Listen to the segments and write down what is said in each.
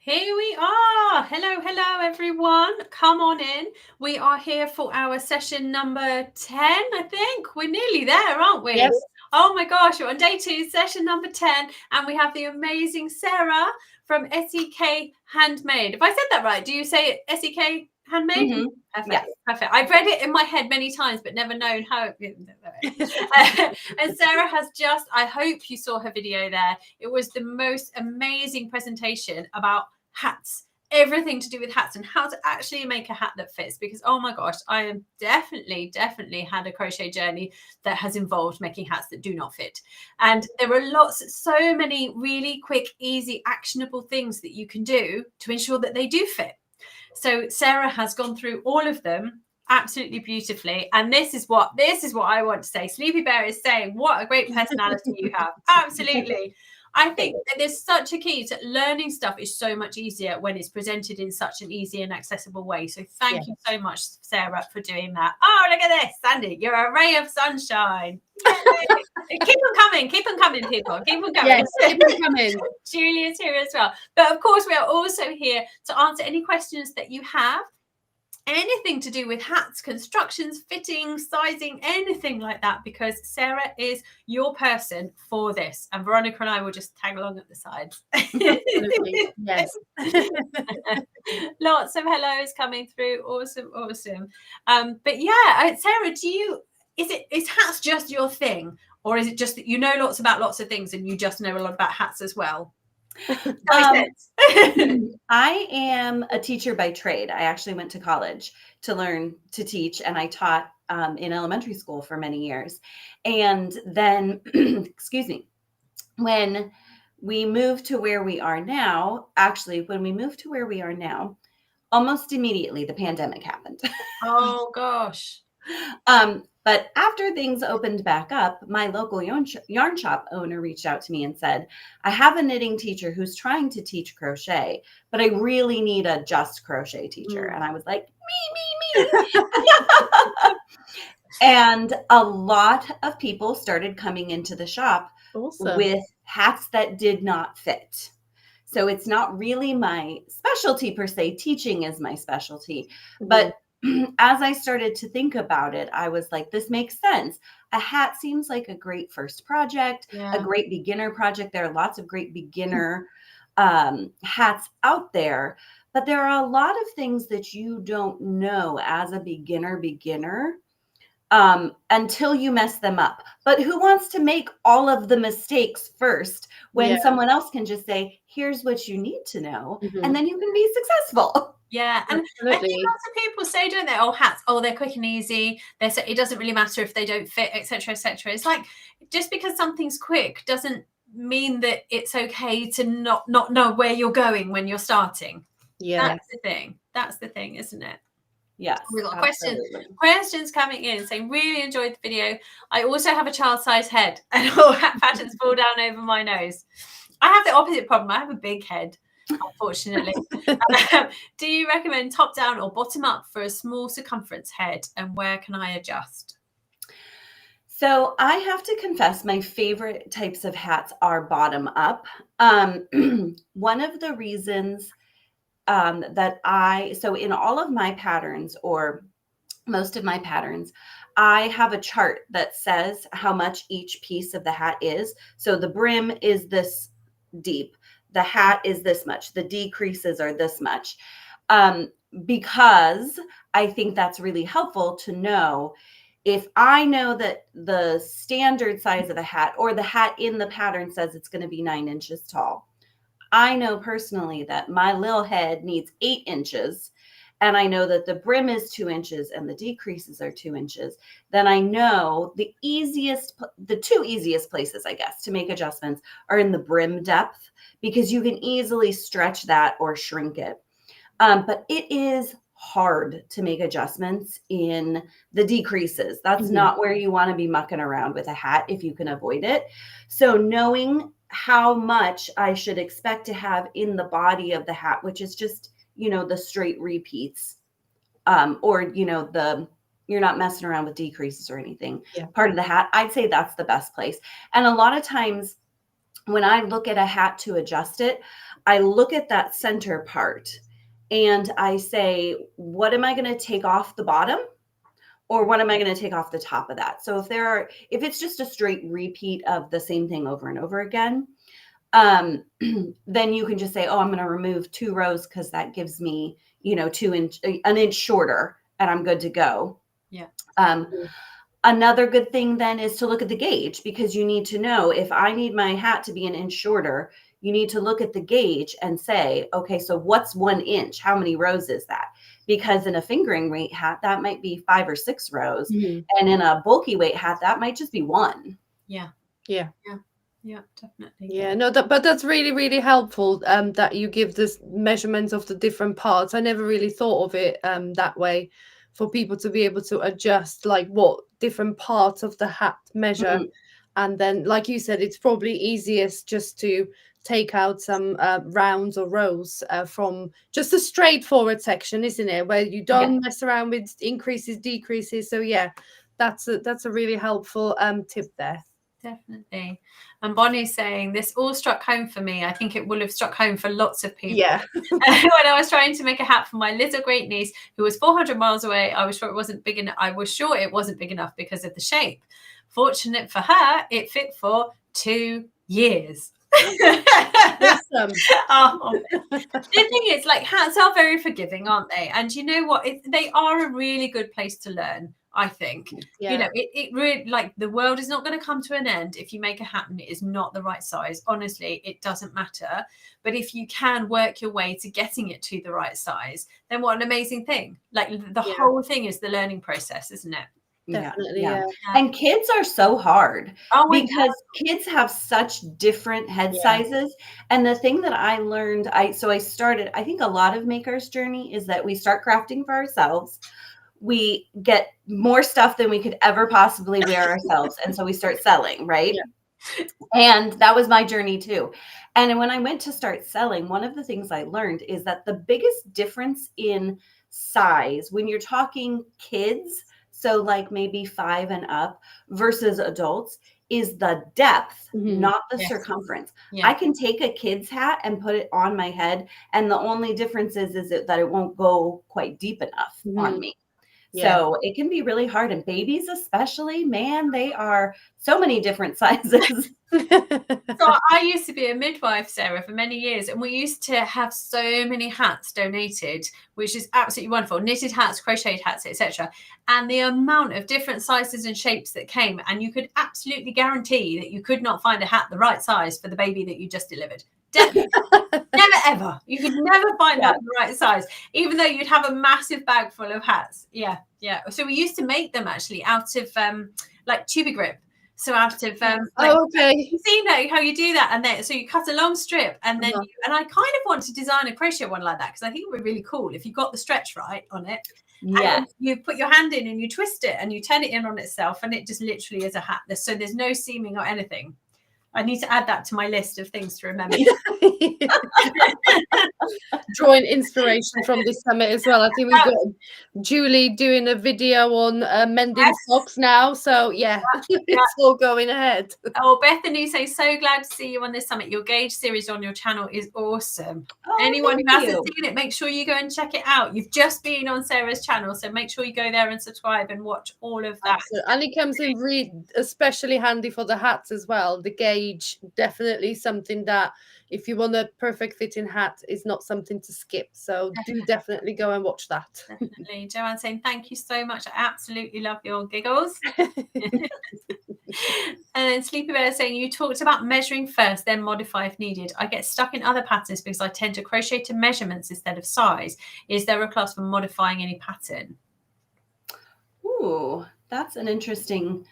Here we are. Hello, everyone. Come on in. We are here for our session number 10, I think. We're nearly there, aren't we? Yes. Oh my gosh, we're on day 2, session number 10. And we have the amazing Sarah from SEK Handmade. If I said that right, do you say SEK Handmade? Mm-hmm. Perfect. Yes. Perfect. I've read it in my head many times, but never known how. And Sarah has just, I hope you saw her video there. It was the most amazing presentation about hats, everything to do with hats and how to actually make a hat that fits. Because, oh my gosh, I am definitely had a crochet journey that has involved making hats that do not fit. And there are so many really quick, easy, actionable things that you can do to ensure that they do fit. So Sarah has gone through all of them absolutely beautifully. And this is what I want to say. Sleepy Bear is saying, what a great personality you have. Absolutely. I think that there's such a key to learning stuff is so much easier when it's presented in such an easy and accessible way. So thank you so much, Sarah, for doing that. Oh, look at this, Sandy. You're a ray of sunshine. Keep on coming, people. Keep on coming. Yes, keep on coming. Julia's here as well. But of course, we are also here to answer any questions that you have. Anything to do with hats, constructions, fitting, sizing, anything like that, because Sarah is your person for this. And Veronika and I will just tag along at the sides. Yes. Lots of hellos coming through. Awesome. But yeah, Sarah, is hats just your thing? Or is it just that you know lots of things and you just know a lot about hats as well? I am a teacher by trade. I actually went to college to learn to teach, and I taught in elementary school for many years. And then, excuse me, when we moved to where we are now, almost immediately the pandemic happened. Oh gosh. But after things opened back up, my local yarn shop owner reached out to me and said, I have a knitting teacher who's trying to teach crochet, but I really need a just crochet teacher. And I was like, me. And a lot of people started coming into the shop with hats that did not fit. So it's not really my specialty per se. Teaching is my specialty. But as I started to think about it, I was like, this makes sense. A hat seems like a great first project, a great beginner project. There are lots of great beginner hats out there, but there are a lot of things that you don't know as a beginner until you mess them up. But who wants to make all of the mistakes first when someone else can just say, here's what you need to know, and then you can be successful. Yeah, and I think lots of people say, don't they? Oh, hats, they're quick and easy. It doesn't really matter if they don't fit, etc., etc. It's like just because something's quick doesn't mean that it's okay to not know where you're going when you're starting. Yeah, that's the thing, isn't it? Yes, we've got questions coming in saying really enjoyed the video. I also have a child-sized head and all hat patterns fall down over my nose. I have the opposite problem. I have a big head, unfortunately. Do you recommend top down or bottom up for a small circumference head, and where can I adjust? So I have to confess, my favorite types of hats are bottom up. One of the reasons so in all of my patterns, or most of my patterns, I have a chart that says how much each piece of the hat is. So the brim is this deep, the hat is this much, the decreases are this much, because I think that's really helpful to know. If I know that the standard size of a hat, or the hat in the pattern says it's going to be 9 inches tall, I know personally that my little head needs 8 inches, and I know that the brim is 2 inches and the decreases are 2 inches, then I know the two easiest places, I guess, to make adjustments are in the brim depth, because you can easily stretch that or shrink it. But it is hard to make adjustments in the decreases. That's not where you want to be mucking around with a hat if you can avoid it. So knowing how much I should expect to have in the body of the hat, which is just, the straight repeats, or, you're not messing around with decreases or anything, part of the hat, I'd say that's the best place. And a lot of times when I look at a hat to adjust it, I look at that center part and I say, what am I going to take off the bottom? Or what am I going to take off the top of that? So if it's just a straight repeat of the same thing over and over again, then you can just say, oh, I'm going to remove 2 rows because that gives me, you know, an inch shorter, and I'm good to go. Yeah. Another good thing then is to look at the gauge, because you need to know, if I need my hat to be an inch shorter, you need to look at the gauge and say, okay, so what's 1 inch? How many rows is that? Because in a fingering weight hat, that might be 5 or 6 rows. Mhm. And in a bulky weight hat, that might just be 1. Yeah. Yeah. Yeah, definitely. Yeah, no, but that's really, really helpful, that you give this measurements of the different parts. I never really thought of it that way, for people to be able to adjust like what different parts of the hat measure. Mhm. And then, like you said, it's probably easiest just to take out some rounds or rows from just a straightforward section, isn't it? Where you don't mess around with increases, decreases. So yeah, that's a really helpful tip there. Definitely. And Bonnie's saying this all struck home for me. I think it will have struck home for lots of people. Yeah. When I was trying to make a hat for my little great niece who was 400 miles away, I was sure it wasn't big enough. I was sure it wasn't big enough because of the shape. Fortunate for her, it fit for 2 years. Awesome. Oh. The thing is, like, hats are very forgiving, aren't they? And you know what? They are a really good place to learn, I think. Yeah. You know, it really, like, the world is not going to come to an end if you make a hat and it is not the right size. Honestly, it doesn't matter. But if you can work your way to getting it to the right size, then what an amazing thing. Like, the whole thing is the learning process, isn't it? Definitely. Yeah. And kids are so hard because kids have such different head Yeah. sizes. And the thing that I learned, I started, I think a lot of makers' journey is that we start crafting for ourselves. We get more stuff than we could ever possibly wear ourselves. And so we start selling, right? Yeah. And that was my journey too. And when I went to start selling, one of the things I learned is that the biggest difference in size, when you're talking kids, so like maybe 5 and up versus adults, is the depth, not the circumference. Yeah. I can take a kid's hat and put it on my head, and the only difference is that it won't go quite deep enough on me. Yeah. So it can be really hard. And babies especially, man, they are so many different sizes. So I used to be a midwife, Sarah, for many years, and we used to have so many hats donated, which is absolutely wonderful. Knitted hats, crocheted hats, etc. And the amount of different sizes and shapes that came, and you could absolutely guarantee that you could not find a hat the right size for the baby that you just delivered. Never ever. You could never find that the right size, even though you'd have a massive bag full of hats. Yeah. So we used to make them actually out of like tubi grip. So out of okay. You see how you do that, and then so you cut a long strip, and then and I kind of want to design a crochet one like that, because I think it would be really cool if you got the stretch right on it. Yeah, you put your hand in and you twist it and you turn it in on itself, and it just literally is a hat. So there's no seaming or anything. I need to add that to my list of things to remember. Drawing inspiration from this summit as well. I think we've got Julie doing a video on mending socks now. So it's all going ahead. Oh, Bethany says, so glad to see you on this summit. Your gauge series on your channel is awesome. Anyone who hasn't seen it, make sure you go and check it out. You've just been on Sarah's channel, so make sure you go there and subscribe and watch all of that. Absolutely. And it comes in especially handy for the hats as well. The gauge, definitely something that, if you want a perfect fitting hat, is not something to skip. So do definitely go and watch that. Definitely. Joanne saying, thank you so much. I absolutely love your giggles. And then Sleepy Bear saying, you talked about measuring first, then modify if needed. I get stuck in other patterns because I tend to crochet to measurements instead of size. Is there a class for modifying any pattern? Ooh, that's an interesting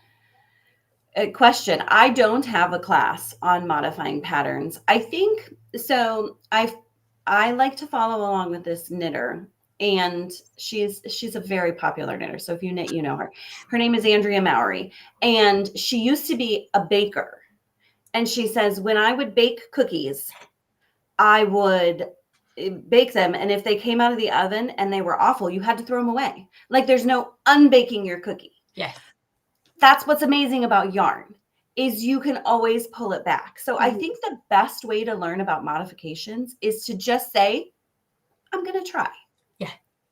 question. I don't have a class on modifying patterns. I think so. I like to follow along with this knitter, and she's a very popular knitter. So if you knit, you know her. Her name is Andrea Mowry, and she used to be a baker. And she says, when I would bake cookies, I would bake them, and if they came out of the oven and they were awful, you had to throw them away. Like, there's no unbaking your cookie. Yes. That's what's amazing about yarn, is you can always pull it back. So I think the best way to learn about modifications is to just say, I'm going to try.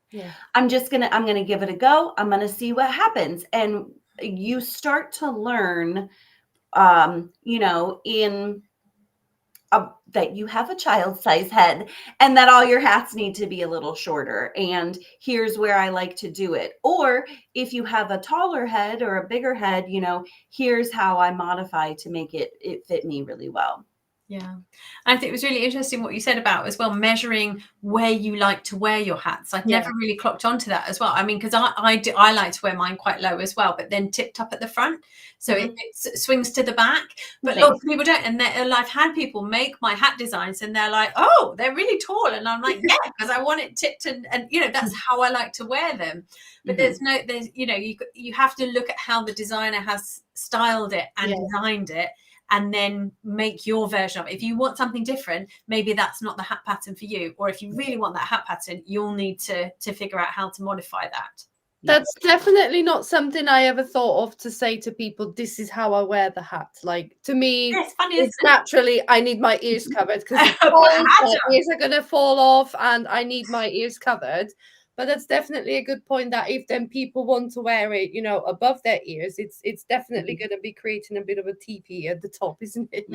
Yeah. I'm going to give it a go. I'm going to see what happens. And you start to learn, you know, that you have a child size head and that all your hats need to be a little shorter. And here's where I like to do it. Or if you have a taller head or a bigger head, you know, here's how I modify to make it fit me really well. Yeah. I think it was really interesting what you said about as well, measuring where you like to wear your hats. I'd never really clocked onto that as well. I mean, because I like to wear mine quite low as well, but then tipped up at the front. So it swings to the back. But lots of people don't. And I've had people make my hat designs and they're like, oh, they're really tall. And I'm like, yeah, because I want it tipped and you know, that's how I like to wear them. But there's you know, you have to look at how the designer has styled it and designed it, and then make your version of it. If you want something different, maybe that's not the hat pattern for you. Or if you really want that hat pattern, you'll need to figure out how to modify that. That's definitely not something I ever thought of to say to people, this is how I wear the hat. Like, to me, it's funny, it's naturally, I need my ears covered because my ears are going to fall off and I need my ears covered. But that's definitely a good point, that if then people want to wear it, you know, above their ears, it's definitely going to be creating a bit of a teepee at the top, isn't it?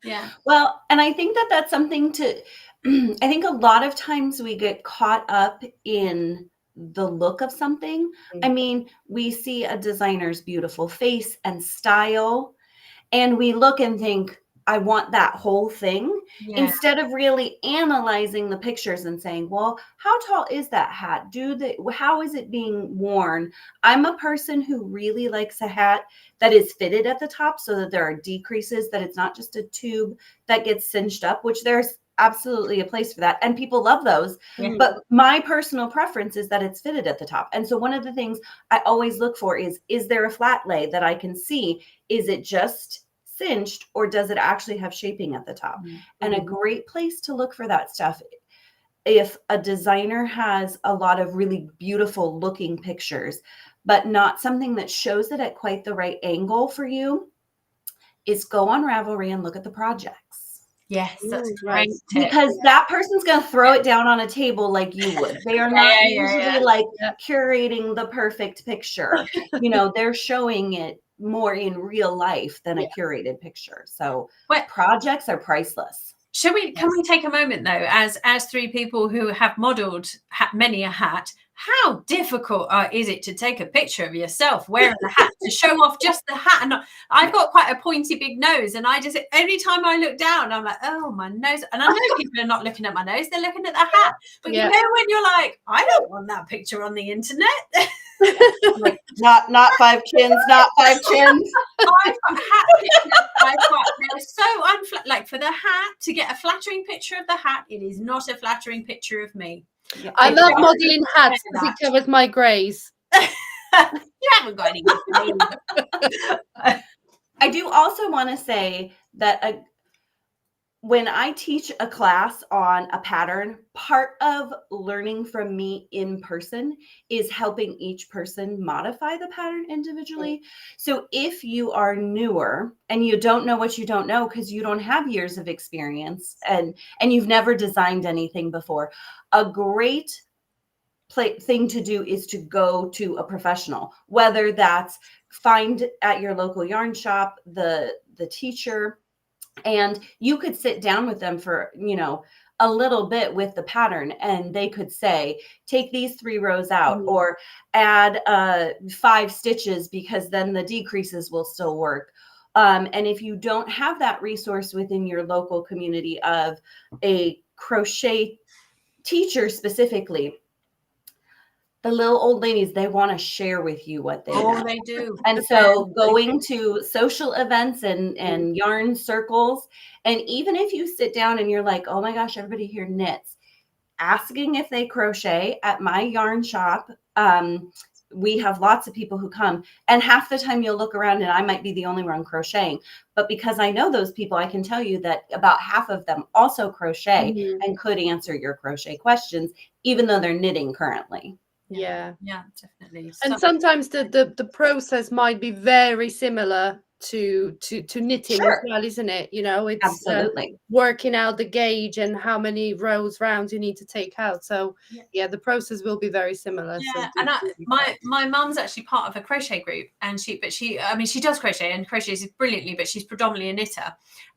Yeah. Well, and I think that that's something to, I think a lot of times we get caught up in the look of something. I mean, we see a designer's beautiful face and style, and we look and think, I want that whole thing, instead of really analyzing the pictures and saying, well, how tall is that hat? How is it being worn? I'm a person who really likes a hat that is fitted at the top so that there are decreases, that it's not just a tube that gets cinched up, which there's absolutely a place for that. And people love those. But my personal preference is that it's fitted at the top. And so one of the things I always look for is there a flat lay that I can see? Is it just cinched, or does it actually have shaping at the top? And a great place to look for that stuff, if a designer has a lot of really beautiful looking pictures, but not something that shows it at quite the right angle for you, is go on Ravelry and look at the projects. Yes, that's great. Because that person's going to throw it down on a table like you would. They are not usually like curating the perfect picture. You know, they're showing it more in real life than a curated picture. So projects are priceless. Can we take a moment though, as three people who have modeled many a hat, how difficult is it to take a picture of yourself wearing the hat, to show off just the hat? And I've got quite a pointy big nose, and every time I look down, I'm like, oh, my nose. And I know people are not looking at my nose, they're looking at the hat. But you know, when you're like, I don't want that picture on the internet. Like, not 5 chins, not 5 chins. I've got hat pictures. They're so like, for the hat, to get a flattering picture of the hat, it is not a flattering picture of me. I love modeling hats because it covers my greys. You haven't got any. I do also want to say that when I teach a class on a pattern, part of learning from me in person is helping each person modify the pattern individually. So if you are newer and you don't know what you don't know because you don't have years of experience and you've never designed anything before, a great thing to do is to go to a professional, whether that's find at your local yarn shop the teacher, and you could sit down with them for, you know, a little bit with the pattern, and they could say, take these 3 rows out, or add 5 stitches because then the decreases will still work. And if you don't have that resource within your local community of a crochet teacher specifically, the little old ladies, they want to share with you what they know. Oh, they do. And so going to social events and yarn circles, and even if you sit down and you're like, oh my gosh, everybody here knits, asking if they crochet at my yarn shop. We have lots of people who come, and half the time you'll look around and I might be the only one crocheting. But because I know those people, I can tell you that about half of them also crochet and could answer your crochet questions, even though they're knitting currently. Yeah, definitely. And sometimes the process might be very similar to knitting as Sure. well, isn't it? You know, it's Absolutely. working out the gauge and how many rounds you need to take out. So yeah, the process will be very similar. Yeah, So and my mum's actually part of a crochet group, and she does crochet and crochets brilliantly, but she's predominantly a knitter,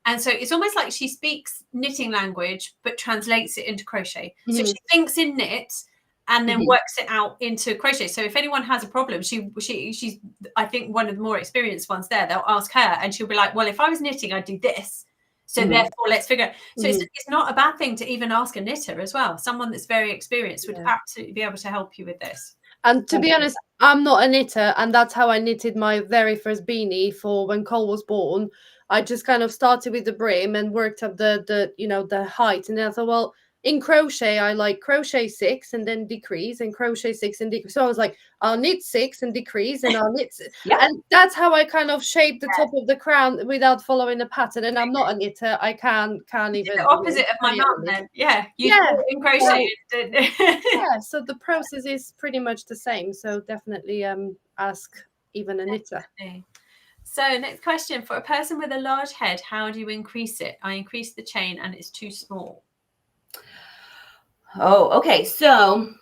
and so it's almost like she speaks knitting language but translates it into crochet. So she thinks in knits and then works it out into crochet. So if anyone has a problem, she's I think one of the more experienced ones there. They'll ask her, and she'll be like, "Well, if I was knitting, I'd do this. So therefore, let's figure out." So it's not a bad thing to even ask a knitter as well. Someone that's very experienced would absolutely be able to help you with this. And to be honest, I'm not a knitter, and that's how I knitted my very first beanie for when Cole was born. I just kind of started with the brim and worked up the height, and then I thought, well, in crochet, I like crochet 6 and then decrease, and crochet 6 and decrease. So I was like, I'll knit 6 and decrease, and I'll knit, and that's how I kind of shaped the top of the crown without following a pattern. And I'm not a knitter; I can't even. The opposite of my mum, then. In crochet. So the process is pretty much the same. So definitely ask even a knitter. So next question, for a person with a large head, how do you increase it? I increase the chain and it's too small. Oh, okay. So,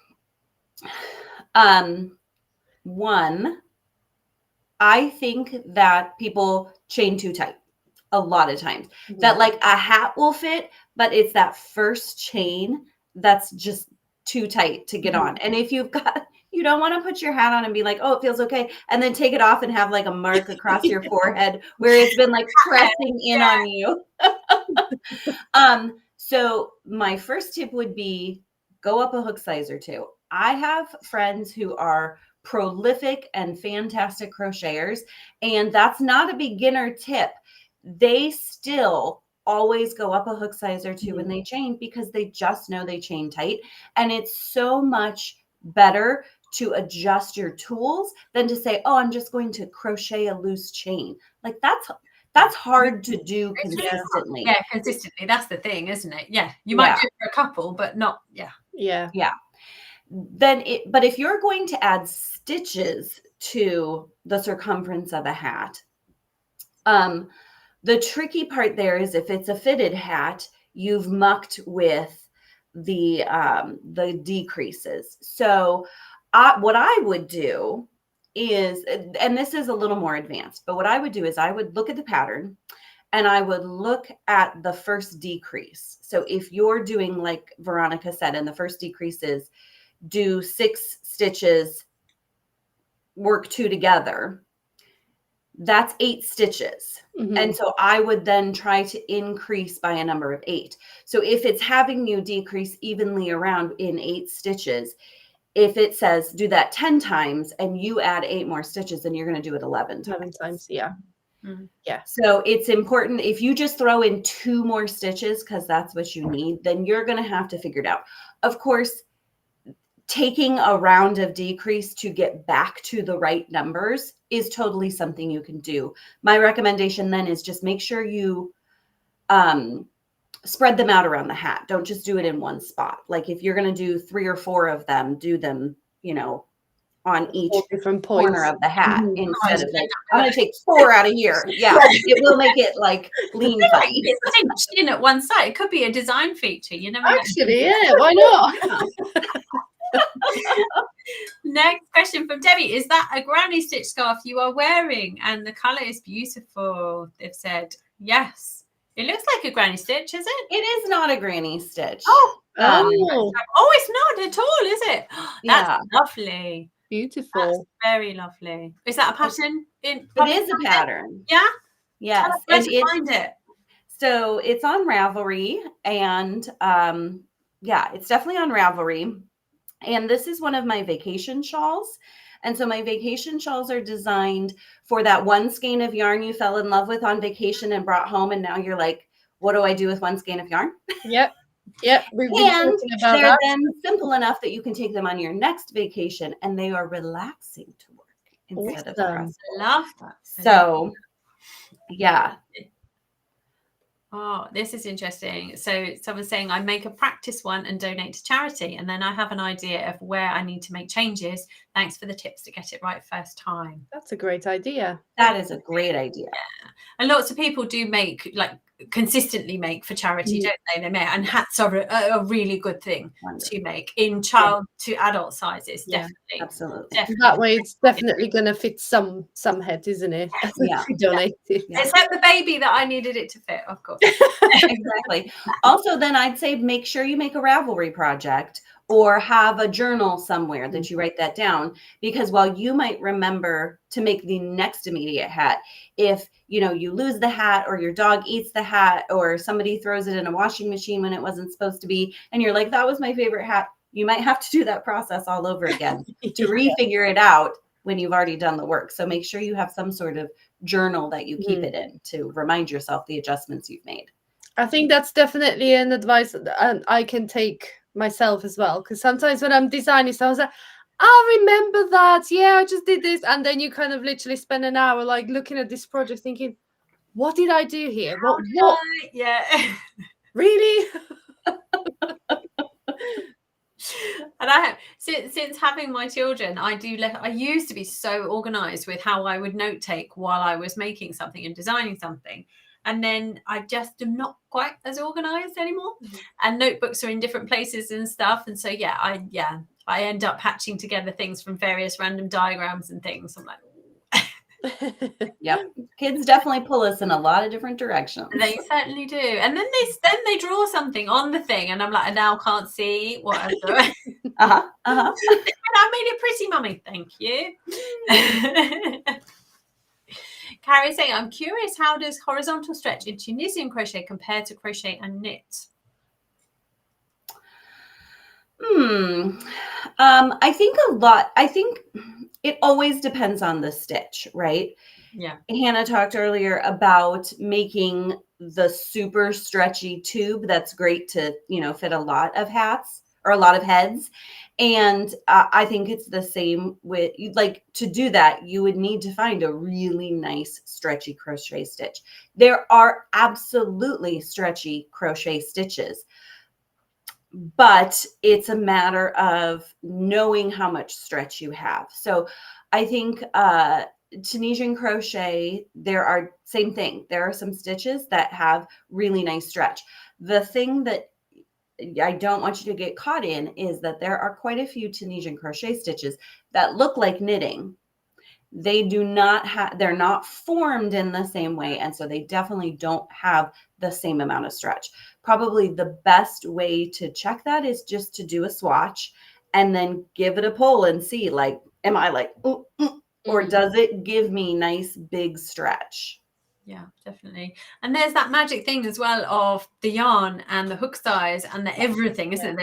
one, I think that people chain too tight a lot of times. That like a hat will fit, but it's that first chain that's just too tight to get on. And if you don't want to put your hat on and be like, oh, it feels okay, and then take it off and have like a mark across your forehead where it's been like pressing in on you. So my first tip would be go up a hook size or 2. I have friends who are prolific and fantastic crocheters, and that's not a beginner tip. They still always go up a hook size or 2 when they chain, because they just know they chain tight. And it's so much better to adjust your tools than to say, oh, I'm just going to crochet a loose chain. Like that's hard to do consistently. Yeah, consistently. That's the thing, isn't it? Yeah. You might do it for a couple, but not, But if you're going to add stitches to the circumference of a hat, the tricky part there is if it's a fitted hat, you've mucked with the decreases. So what I would do is, and this is a little more advanced, but what I would do is I would look at the pattern and I would look at the first decrease. So if you're doing, like Veronika said, and the first decrease is do 6 stitches, work 2 together, that's 8 stitches. And so I would then try to increase by a number of 8. So if it's having you decrease evenly around in 8 stitches, if it says do that 10 times and you add 8 more stitches, then you're going to do it 11 times. Yeah. So it's important, if you just throw in 2 more stitches because that's what you need, then you're going to have to figure it out. Of course, taking a round of decrease to get back to the right numbers is totally something you can do. My recommendation then is just make sure you spread them out around the hat. Don't just do it in one spot. Like if you're going to do 3 or 4 of them, do them, on each different corner of the hat instead of like, I'm going to take 4 out of here. Yeah, it will make it like lean tight. It's cinched in at one side. It could be a design feature. You never know. Actually, why not? Next question from Debbie. Is that a granny stitch scarf you are wearing? And the colour is beautiful, they've said. Yes. It looks like a granny stitch, is it? It is not a granny stitch. It's not at all, is it? That's lovely. Beautiful. That's very lovely. Is that a pattern? It is a pattern. Yeah? Yes. Where to find it? So it's on Ravelry, and it's definitely on Ravelry. And this is one of my vacation shawls. And so my vacation shawls are designed for that one skein of yarn you fell in love with on vacation and brought home. And now you're like, what do I do with one skein of yarn? Yep. We've been and talking about they're that. then simple enough that you can take them on your next vacation, and they are relaxing to work instead of stressful. I love that. So, yeah. Oh, this is interesting. So someone's saying I make a practice one and donate to charity, and then I have an idea of where I need to make changes Thanks for the tips to get it right first time. That's a great idea. That is a great idea. And lots of people do make, like, consistently make for charity, don't they? And hats are a really good thing to make in child to adult sizes. Definitely, absolutely. Definitely. That way, it's definitely going to fit some head, isn't it? Yeah. Donated. Yeah. Except the baby that I needed it to fit, of course. Exactly. Also, then I'd say make sure you make a Ravelry project or have a journal somewhere that you write that down, because while you might remember to make the next immediate hat, if you lose the hat, or your dog eats the hat, or somebody throws it in a washing machine when it wasn't supposed to be, and you're like, that was my favorite hat, you might have to do that process all over again to refigure it out when you've already done the work. So make sure you have some sort of journal that you keep it in to remind yourself the adjustments you've made. I think that's definitely an advice that I can take myself as well, because sometimes when I'm designing, so I was like, I remember that, yeah, I just did this, and then you kind of literally spend an hour like looking at this project thinking, what did I do here? What? Yeah. Really? And I have since having my children, I used to be so organized with how I would note take while I was making something and designing something. And then I just am not quite as organized anymore. And notebooks are in different places and stuff. And so, I end up patching together things from various random diagrams and things. I'm like, Yep. Kids definitely pull us in a lot of different directions. They certainly do. And then they draw something on the thing, and I'm like, I now can't see what I'm doing. And I made it pretty, mummy. Thank you. Carrie's saying, I'm curious, how does horizontal stretch in Tunisian crochet compare to crochet and knit? I think it always depends on the stitch, right? Yeah. Hannah talked earlier about making the super stretchy tube that's great to, fit a lot of hats or a lot of heads. And I think it's the same with, like, to do that, you would need to find a really nice stretchy crochet stitch. There are absolutely stretchy crochet stitches, but it's a matter of knowing how much stretch you have. So I think Tunisian crochet, same thing. There are some stitches that have really nice stretch. The thing that I don't want you to get caught in is that there are quite a few Tunisian crochet stitches that look like knitting. They're not formed in the same way. And so they definitely don't have the same amount of stretch. Probably the best way to check that is just to do a swatch and then give it a pull and see, like, am I like, or does it give me nice big stretch? Yeah, definitely. And there's that magic thing as well of the yarn and the hook size and the everything, isn't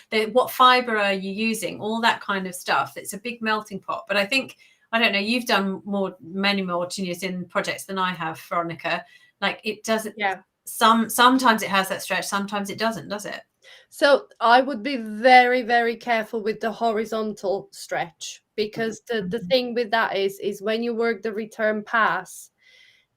there? What fiber are you using? All that kind of stuff. It's a big melting pot. But I think, I don't know, you've done many more Tunisian projects than I have, Veronika. Like, it doesn't. Yeah. Sometimes it has that stretch. Sometimes it doesn't, does it? So I would be very, very careful with the horizontal stretch, because the thing with that is when you work the return pass,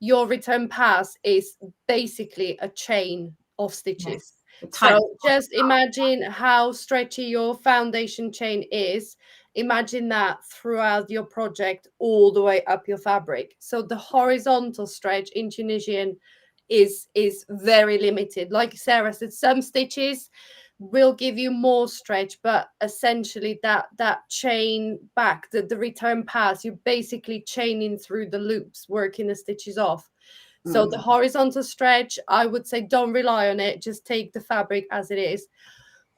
your return pass is basically a chain of stitches. Yes. So just imagine how stretchy your foundation chain is. Imagine that throughout your project all the way up your fabric. So the horizontal stretch in Tunisian is very limited. Like Sarah said, some stitches will give you more stretch, but essentially that chain back, the return pass, you're basically chaining through the loops, working the stitches off. So the horizontal stretch, I would say, don't rely on it. Just take the fabric as it is.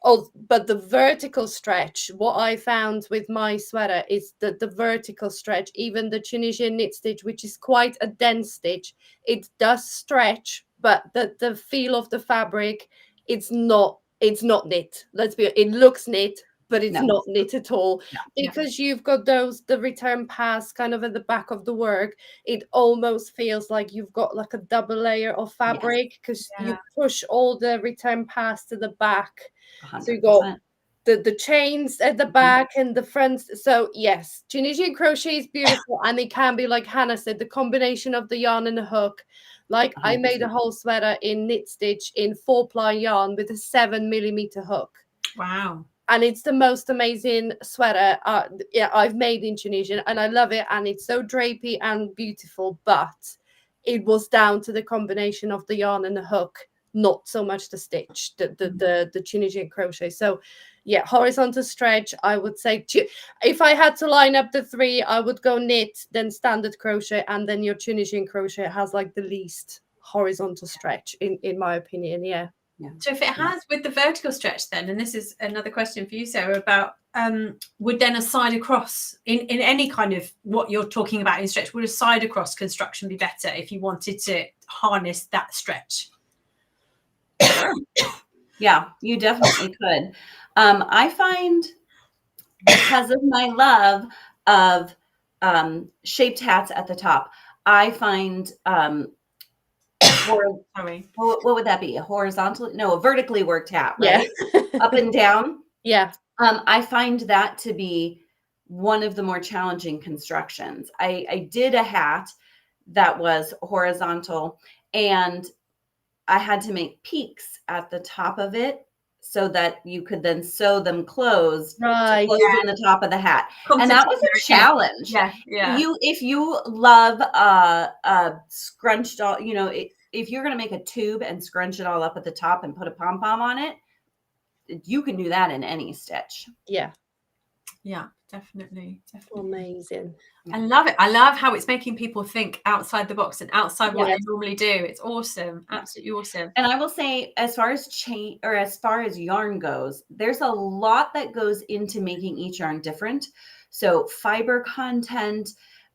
Oh, but the vertical stretch, what I found with my sweater is that the vertical stretch, even the Tunisian knit stitch, which is quite a dense stitch, it does stretch, but the feel of the fabric, it's not knit. It looks knit, but it's not knit at all, because you've got the return pass kind of at the back of the work. It almost feels like you've got like a double layer of fabric, because you push all the return pass to the back. 100%. So you got the chains at the back and the front. So yes, Tunisian crochet is beautiful, and it can be, like Hannah said, the combination of the yarn and the hook. Like 100%. I made a whole sweater in knit stitch in 4-ply yarn with a 7mm hook. Wow. and it's the most amazing sweater I've made in Tunisian, and I love it, and it's so drapey and beautiful, but it was down to the combination of the yarn and the hook, not so much the stitch, the Tunisian crochet. So yeah, horizontal stretch, I would say, if I had to line up the three, I would go knit, then standard crochet, and then your Tunisian crochet has like the least horizontal stretch in my opinion. Yeah. So if it has with the vertical stretch then, and this is another question for you, Sarah, about would then a side across in any kind of what you're talking about in stretch, would a side across construction be better if you wanted to harness that stretch? Yeah, you definitely could. I find, because of my love of shaped hats at the top, I find what would that be? A horizontal? No, a vertically worked hat, right? Yeah. Up and down. Yeah. I find that to be one of the more challenging constructions. I did a hat that was horizontal, and I had to make peaks at the top of it so that you could then sew them closed to close in the top of the hat. And that was a challenge. Yeah. If you love a scrunched all, if you're going to make a tube and scrunch it all up at the top and put a pom-pom on it, you can do that in any stitch. Yeah, definitely. Amazing. I love it. I love how it's making people think outside the box and outside what they normally do. It's awesome. Absolutely awesome. And I will say, as far as chain, or as far as yarn goes, there's a lot that goes into making each yarn different. So fiber content,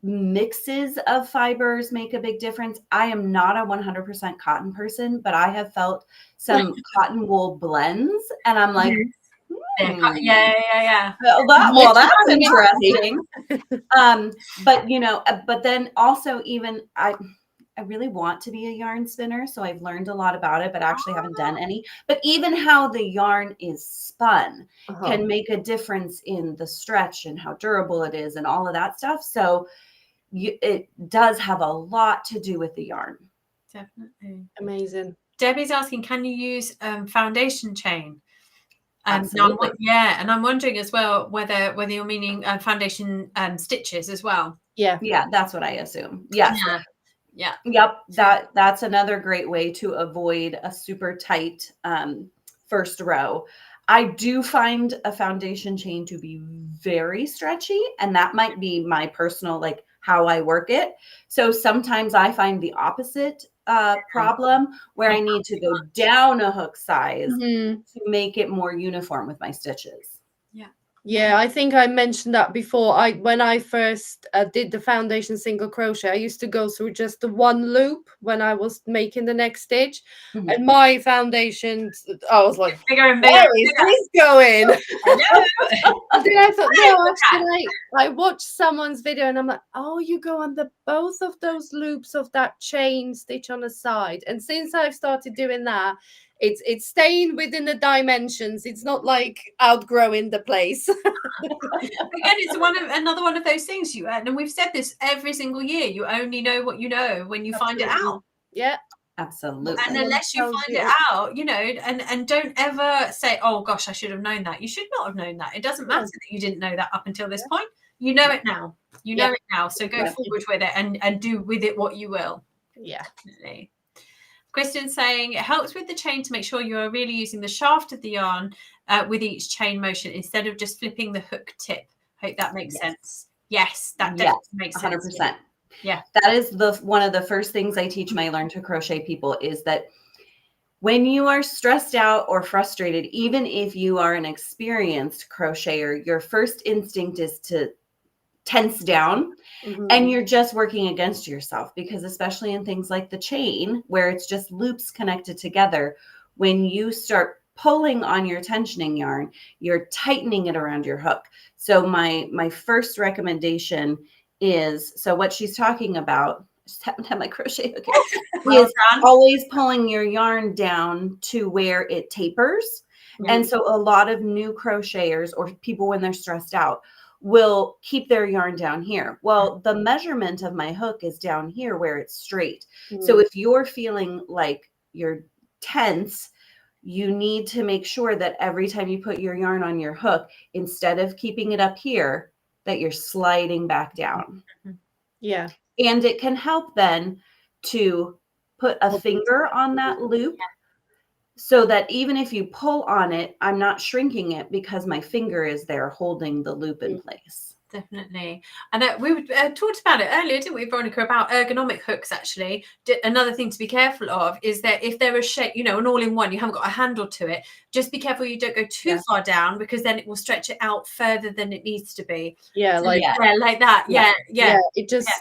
mixes of fibers make a big difference. I am not a 100% cotton person, but I have felt some cotton wool blends, and I'm like, yeah. Well, that's interesting. But then also, even I really want to be a yarn spinner, so I've learned a lot about it, but actually haven't done any. But even how the yarn is spun can make a difference in the stretch and how durable it is and all of that stuff. So it does have a lot to do with the yarn. Definitely. Amazing. Debbie's asking, can you use foundation chain? Absolutely. And I'm wondering as well whether you're meaning foundation stitches as well. Yeah, that's what I assume. Yes. Yeah. Yep. That's another great way to avoid a super tight first row. I do find a foundation chain to be very stretchy, and that might be my personal, like, how I work it. So sometimes I find the opposite problem, where I need to go down a hook size to make it more uniform with my stitches. Yeah, I think I mentioned that before. When I first did the foundation single crochet, I used to go through just the one loop when I was making the next stitch, and my foundation, I was like, bigger and bigger. Where is this going? And then I thought, no, actually, I watched someone's video, and I'm like, oh, you go on both of those loops of that chain stitch on the side. And since I've started doing that, it's staying within the dimensions. It's not like outgrowing the place. Again, it's another one of those things and we've said this every single year. You only know what you know when you find it out. Yeah, absolutely. And unless you find it out, and don't ever say, oh gosh, I should have known that. You should not have known that. It doesn't matter that you didn't know that up until this point. You know it now. You know it now. So go forward with it and do with it what you will. Yeah. Definitely. Kristen saying it helps with the chain to make sure you are really using the shaft of the yarn with each chain motion instead of just flipping the hook tip. Hope that makes sense. Yes, that definitely makes sense. 100%. Yeah. That is one of the first things I teach my Learn to Crochet people, is that when you are stressed out or frustrated, even if you are an experienced crocheter, your first instinct is to tense down, and you're just working against yourself, because especially in things like the chain, where it's just loops connected together, when you start pulling on your tensioning yarn, you're tightening it around your hook. So my first recommendation is, so what she's talking about, I just haven't had my crochet hook here, is always pulling your yarn down to where it tapers. And so a lot of new crocheters or people, when they're stressed out, will keep their yarn down here. Well, the measurement of my hook is down here where it's straight. So if you're feeling like you're tense, you need to make sure that every time you put your yarn on your hook, instead of keeping it up here, that you're sliding back down. Yeah. And it can help then to put a finger on that loop so that even if you pull on it, I'm not shrinking it because my finger is there holding the loop in place. Definitely. And we talked about it earlier, didn't we, Veronica, about ergonomic hooks, actually. Another thing to be careful of is that if they're a shape, you know, an all-in-one, you haven't got a handle to it, just be careful you don't go too far down, because then it will stretch it out further than it needs to be. Yeah, So, like like that. Yeah. It just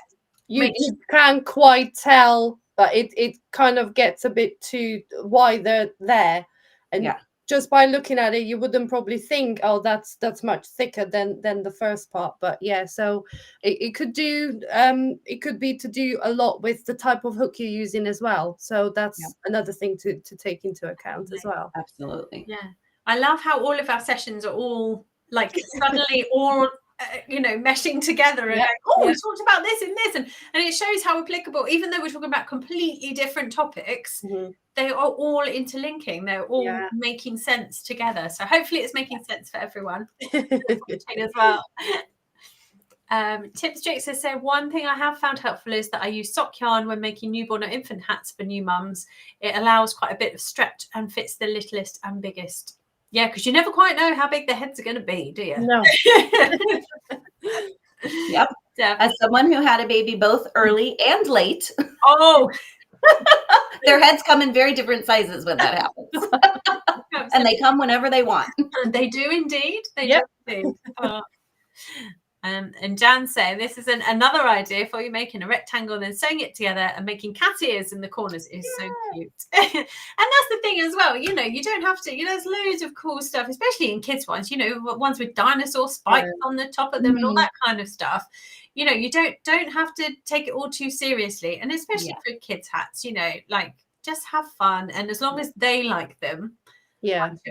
you can't quite tell, but it kind of gets a bit too wider there. And just by looking at it, you wouldn't probably think, oh, that's much thicker than the first part. But yeah, so it could do it could be to do a lot with the type of hook you're using as well. So that's another thing to take into account as well. Absolutely. Yeah. I love how all of our sessions are all like suddenly all you know, meshing together and we talked about this and this, and it shows how applicable, even though we're talking about completely different topics, they are all interlinking, they're all making sense together. So hopefully it's making sense for everyone as well. Tips Jake says, one thing I have found helpful is that I use sock yarn when making newborn or infant hats for new mums. It allows quite a bit of stretch and fits the littlest and biggest. Yeah, because you never quite know how big their heads are going to be, do you? No. Yep. As someone who had a baby both early and late. Oh. Their heads come in very different sizes when that happens. And they come whenever they want. They do indeed. They do indeed. And Jan saying this is another idea for you, making a rectangle and then sewing it together and making cat ears in the corners is so cute. And that's the thing as well, you know, you don't have to, you know, there's loads of cool stuff, especially in kids ones, you know, ones with dinosaur spikes on the top of them and all that kind of stuff. You know, you don't have to take it all too seriously, and especially for kids hats, you know, like just have fun, and as long as they like them.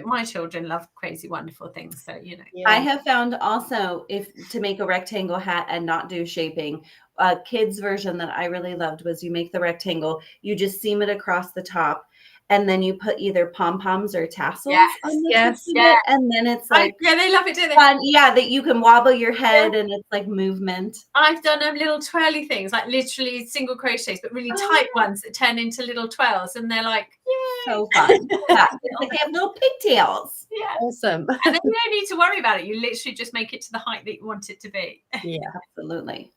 My children love crazy wonderful things, so you know. I have found also, if to make a rectangle hat and not do shaping, a kids version that I really loved was you make the rectangle, you just seam it across the top, and then you put either pom-poms or tassels on the tips of it, and then it's like they love it, don't they? Fun. Yeah, that you can wobble your head and it's like movement. I've done little twirly things, like literally single crochets, but really tight ones that turn into little twirls, and they're like, yay! So fun. It's like they have little pigtails. Yeah, awesome. And then you don't need to worry about it. You literally just make it to the height that you want it to be. Yeah, absolutely.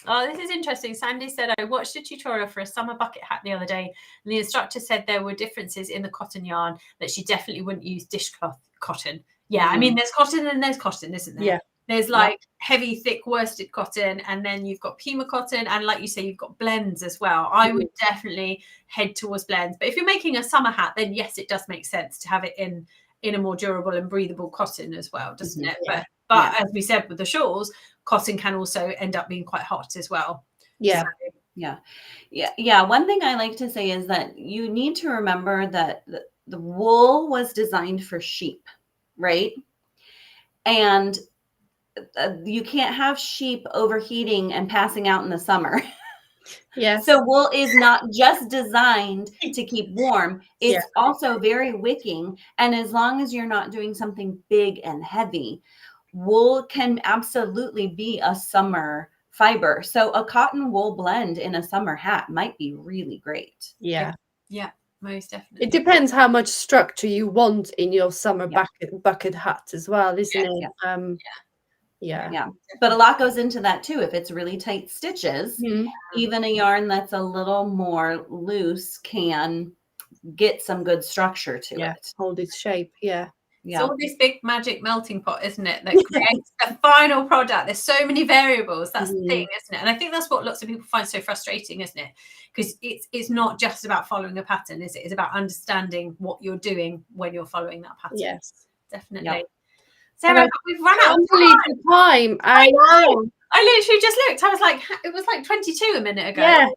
Oh, this is interesting. Sandy said, I watched a tutorial for a summer bucket hat the other day, and the instructor said there were differences in the cotton yarn, that she definitely wouldn't use dishcloth cotton. Yeah, I mean, there's cotton and there's cotton, isn't there? Yeah. There's like heavy, thick worsted cotton, and then you've got Pima cotton, and like you say, you've got blends as well. I would definitely head towards blends. But if you're making a summer hat, then yes, it does make sense to have it in a more durable and breathable cotton as well, doesn't it? But as we said with the shawls, cotton can also end up being quite hot as well. Yeah. So, one thing I like to say is that you need to remember that the wool was designed for sheep, right? And you can't have sheep overheating and passing out in the summer. Yeah. So wool is not just designed to keep warm. It's also very wicking. And as long as you're not doing something big and heavy, wool can absolutely be a summer fiber. So a cotton wool blend in a summer hat might be really great. Yeah. Most definitely. It depends how much structure you want in your summer bucket hat as well, isn't it? Yeah. But a lot goes into that too. If it's really tight stitches, even a yarn that's a little more loose can get some good structure to it. Hold its shape. Yeah. It's all this big magic melting pot, isn't it, that creates a final product. There's so many variables. That's the thing, isn't it? And I think that's what lots of people find so frustrating, isn't it? Because it's not just about following a pattern, is it? It's about understanding what you're doing when you're following that pattern. Yes, definitely. Yep. Sarah, we've run out of time. I know. I literally just looked. I was like, it was like 22 a minute ago. Yeah.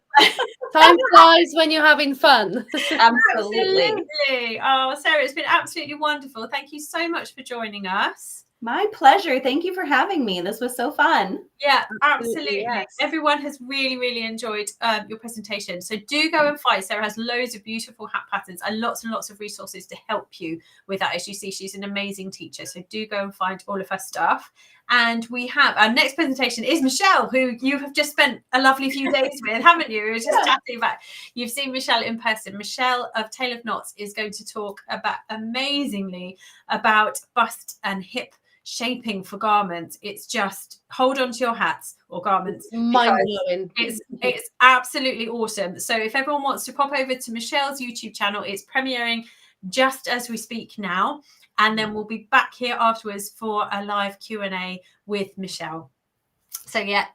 Time flies when you're having fun. Absolutely. Oh, Sarah, it's been absolutely wonderful. Thank you so much for joining us. My pleasure. Thank you for having me. This was so fun. Yeah, absolutely. Yes. Everyone has really, really enjoyed your presentation. So do go and find. Sarah has loads of beautiful hat patterns and lots of resources to help you with that. As you see, she's an amazing teacher. So do go and find all of her stuff. And we have our next presentation is Michelle, who you have just spent a lovely few days with, haven't you? We were just chatting about. You've seen Michelle in person. Michelle of Tale of Knots is going to talk amazingly about bust and hip shaping for garments. It's just hold on to your hats or garments. Mind-blowing. It's absolutely awesome. So if everyone wants to pop over to Michelle's YouTube channel, it's premiering just as we speak now, and then we'll be back here afterwards for a live Q&A with Michelle. So yeah,